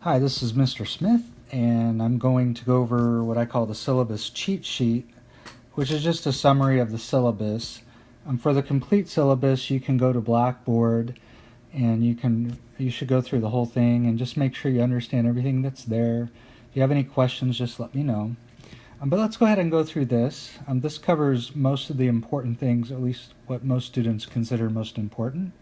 Hi, this is Mr. Smith, and I'm going to go over what I call the syllabus cheat sheet, which is just a summary of the syllabus. For the complete syllabus, you can go to Blackboard, and you should go through the whole thing and just make sure you understand everything that's there. If you have any questions, just let me know. But let's go ahead and go through this. This covers most of the important things, at least what most students consider most important.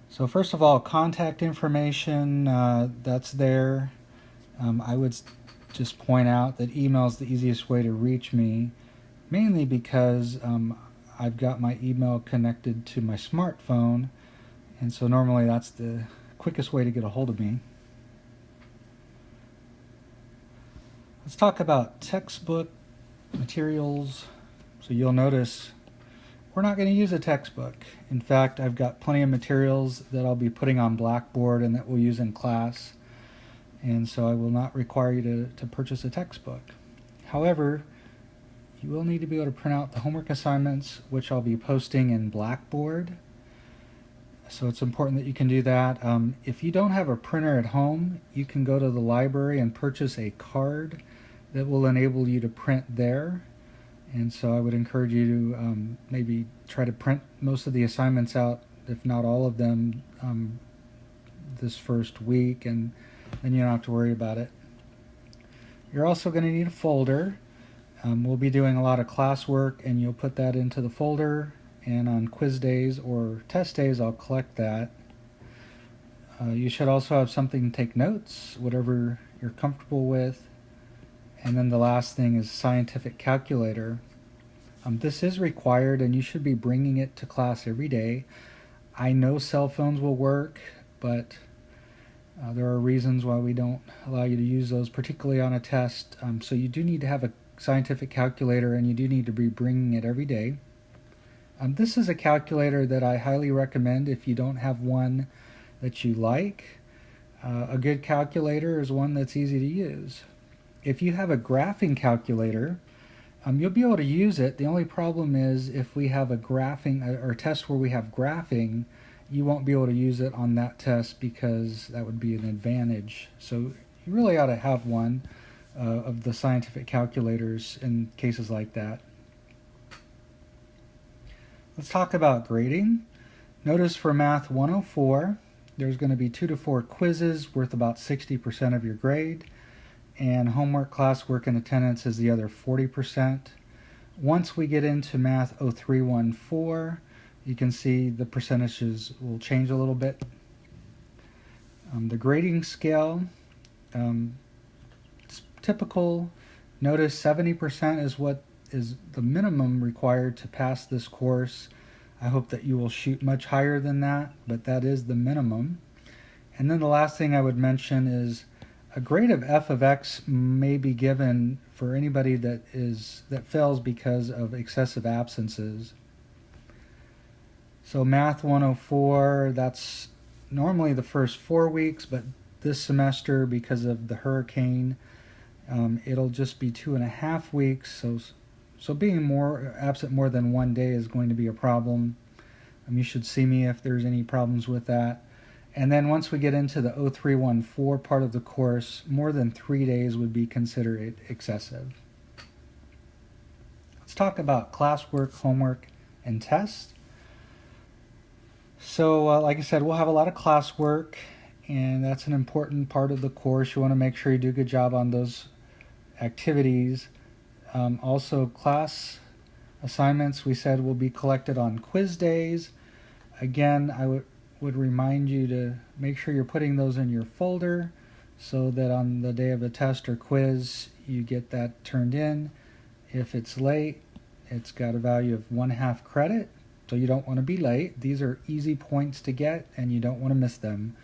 So first of all, contact information, that's there. I would just point out that email is the easiest way to reach me, mainly because I've got my email connected to my smartphone, and so normally that's the quickest way to get a hold of me. Let's talk about textbook materials. So you'll notice we're not going to use a textbook. In fact, I've got plenty of materials that I'll be putting on Blackboard and that we'll use in class. And so I will not require you to purchase a textbook. However, you will need to be able to print out the homework assignments, which I'll be posting in Blackboard. So it's important that you can do that. If you don't have a printer at home, you can go to the library and purchase a card that will enable you to print there. And so I would encourage you to maybe try to print most of the assignments out, if not all of them, this first week, and then you don't have to worry about it. You're also going to need a folder. We'll be doing a lot of classwork, and you'll put that into the folder, and on quiz days or test days I'll collect that. You should also have something to take notes, whatever you're comfortable with. And then the last thing is scientific calculator. This is required, and you should be bringing it to class every day. I know cell phones will work, but there are reasons why we don't allow you to use those, particularly on a test. So you do need to have a scientific calculator, and you do need to be bringing it every day. This is a calculator that I highly recommend if you don't have one that you like. A good calculator is one that's easy to use. If you have a graphing calculator, you'll be able to use it. The only problem is if we have a graphing or a test where we have graphing, you won't be able to use it on that test because that would be an advantage. So you really ought to have one of the scientific calculators in cases like that. Let's talk about grading. Notice for Math 104, there's going to be 2 to 4 quizzes worth about 60% of your grade. And homework, classwork, and attendance is the other 40%. Once we get into Math 0314, you can see the percentages will change a little bit. The grading scale, it's typical. Notice 70% is what is the minimum required to pass this course. I hope that you will shoot much higher than that, but that is the minimum. And then the last thing I would mention is a grade of f of x may be given for anybody that fails because of excessive absences. So Math 104, that's normally the first 4 weeks, but this semester, because of the hurricane, it'll just be 2.5 weeks. So being absent more than 1 day is going to be a problem. You should see me if there's any problems with that. And then once we get into the 0314 part of the course, more than 3 days would be considered excessive. Let's talk about classwork, homework, and tests. So like I said, we'll have a lot of classwork, and that's an important part of the course. You want to make sure you do a good job on those activities. Also, class assignments, we said, will be collected on quiz days. Again, I would remind you to make sure you're putting those in your folder so that on the day of a test or quiz you get that turned in. If it's late, it's got a value of 1/2 credit, so you don't want to be late. These are easy points to get and you don't want to miss them.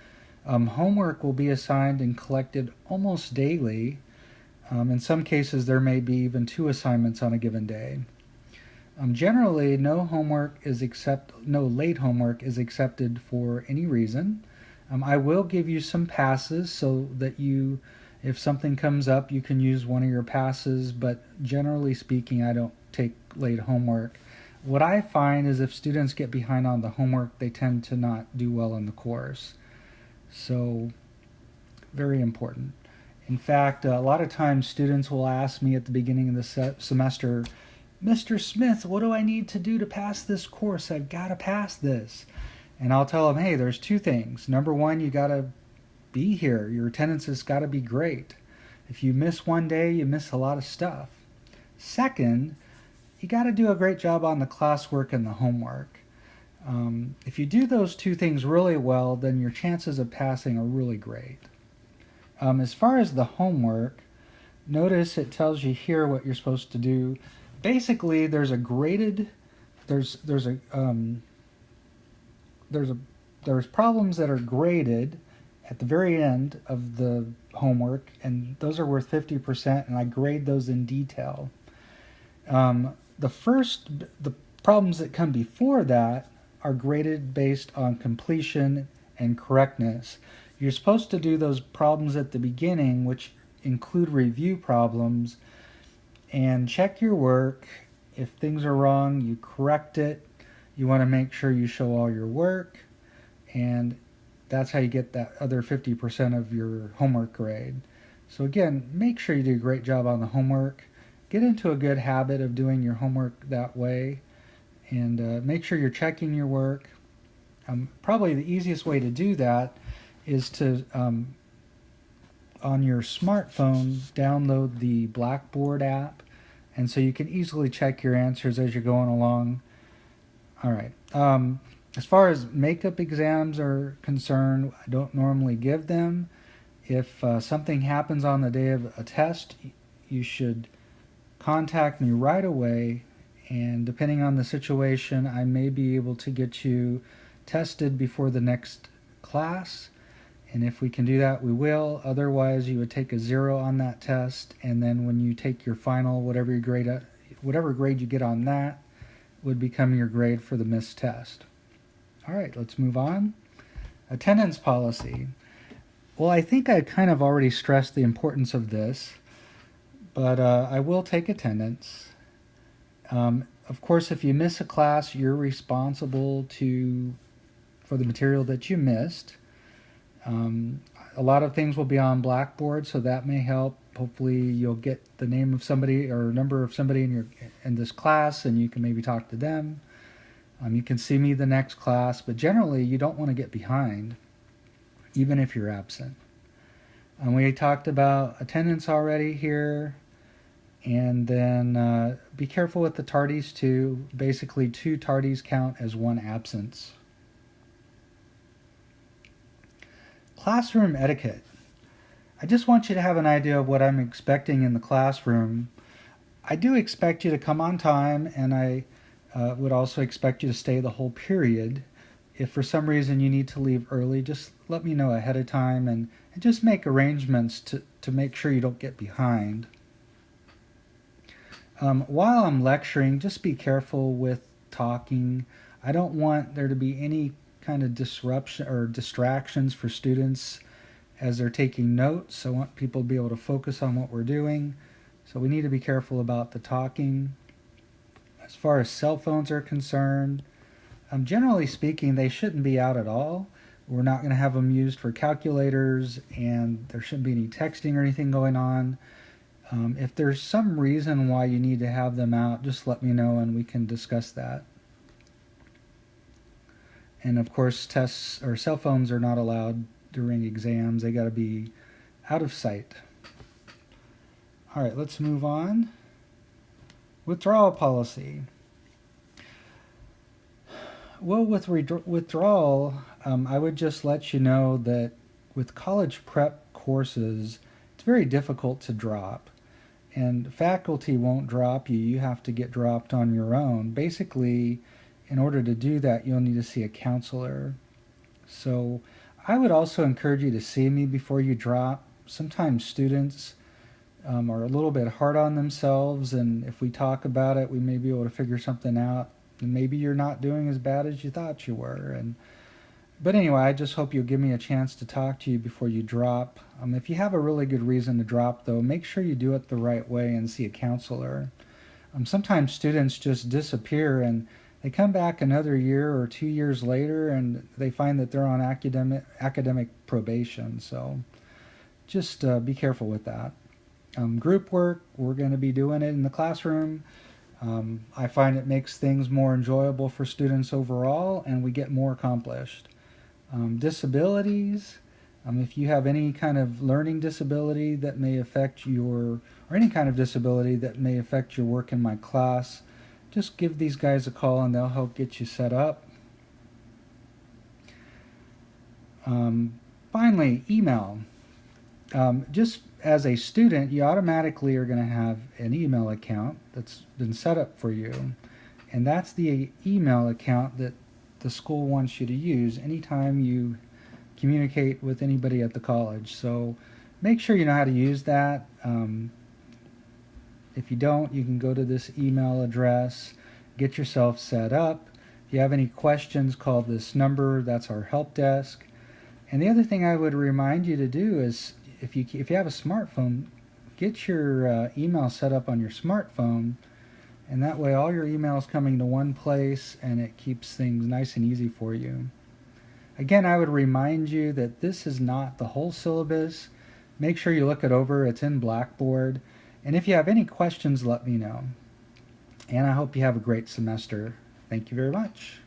Homework will be assigned and collected almost daily. In some cases there may be even 2 assignments on a given day. Generally, no late homework is accepted for any reason. I will give you some passes so that if something comes up, you can use one of your passes, but generally speaking, I don't take late homework. what I find is if students get behind on the homework, they tend to not do well in the course. So, very important. In fact, a lot of times students will ask me at the beginning of the semester, Mr. Smith, what do I need to do to pass this course? I've got to pass this. And I'll tell them, hey, there's two things. Number one, you got to be here. Your attendance has got to be great. If you miss one day, you miss a lot of stuff. Second, you got to do a great job on the classwork and the homework. If you do those two things really well, then your chances of passing are really great. As far as the homework, notice it tells you here what you're supposed to do. Basically, there's problems that are graded at the very end of the homework, and those are worth 50%, and I grade those in detail. The problems that come before that are graded based on completion and correctness. You're supposed to do those problems at the beginning, which include review problems, and check your work. If things are wrong, you correct it. You want to make sure you show all your work, and that's how you get that other 50% of your homework grade. So again, make sure you do a great job on the homework. Get into a good habit of doing your homework that way, and make sure you're checking your work. Probably the easiest way to do that is to, on your smartphone, download the Blackboard app, and so you can easily check your answers as you're going along. All right. As far as makeup exams are concerned, I don't normally give them. If something happens on the day of a test, you should contact me right away, and depending on the situation, I may be able to get you tested before the next class, and if we can do that, we will. Otherwise, you would take a 0 on that test, and then when you take your final, whatever grade you get on that would become your grade for the missed test. All right, let's move on. Attendance policy. Well, I think I kind of already stressed the importance of this, but I will take attendance. Of course, if you miss a class, you're responsible for the material that you missed. A lot of things will be on Blackboard, so that may help. Hopefully you'll get the name of somebody or number of somebody in this class, and you can maybe talk to them. You can see me the next class, but generally you don't want to get behind, even if you're absent. We talked about attendance already here, and then be careful with the tardies too. Basically, 2 tardies count as 1 absence. Classroom etiquette. I just want you to have an idea of what I'm expecting in the classroom. I do expect you to come on time, and I would also expect you to stay the whole period. If for some reason you need to leave early, just let me know ahead of time, and just make arrangements to make sure you don't get behind. While I'm lecturing, just be careful with talking. I don't want there to be any kind of disruption or distractions for students as they're taking notes. I want people to be able to focus on what we're doing. So we need to be careful about the talking. As far as cell phones are concerned, generally speaking, they shouldn't be out at all. We're not going to have them used for calculators, and there shouldn't be any texting or anything going on. If there's some reason why you need to have them out, just let me know and we can discuss that. And of course, tests or cell phones are not allowed during exams. They got to be out of sight. All right, let's move on. Withdrawal policy. Well, with withdrawal, I would just let you know that with college prep courses, it's very difficult to drop. And faculty won't drop you. You have to get dropped on your own. Basically, in order to do that, you'll need to see a counselor. So I would also encourage you to see me before you drop. Sometimes students are a little bit hard on themselves, and if we talk about it, we may be able to figure something out. And maybe you're not doing as bad as you thought you were. But anyway, I just hope you'll give me a chance to talk to you before you drop. If you have a really good reason to drop, though, make sure you do it the right way and see a counselor. Sometimes students just disappear and they come back another year or 2 years later and they find that they're on academic probation. So just be careful with that. Group work, we're going to be doing it in the classroom. I find it makes things more enjoyable for students overall, and we get more accomplished. Disabilities, if you have any kind of learning disability that may affect or any kind of disability that may affect your work in my class, just give these guys a call and they'll help get you set up. Finally, email. Just as a student, you automatically are going to have an email account that's been set up for you. And that's the email account that the school wants you to use anytime you communicate with anybody at the college. So make sure you know how to use that. If you don't, you can go to this email address, get yourself set up. If you have any questions, call this number. That's our help desk. And the other thing I would remind you to do is if you have a smartphone, get your email set up on your smartphone, and that way all your emails coming to one place and it keeps things nice and easy for you. Again, I would remind you that this is not the whole syllabus. Make sure you look it over. It's in Blackboard. And if you have any questions, let me know. And I hope you have a great semester. Thank you very much.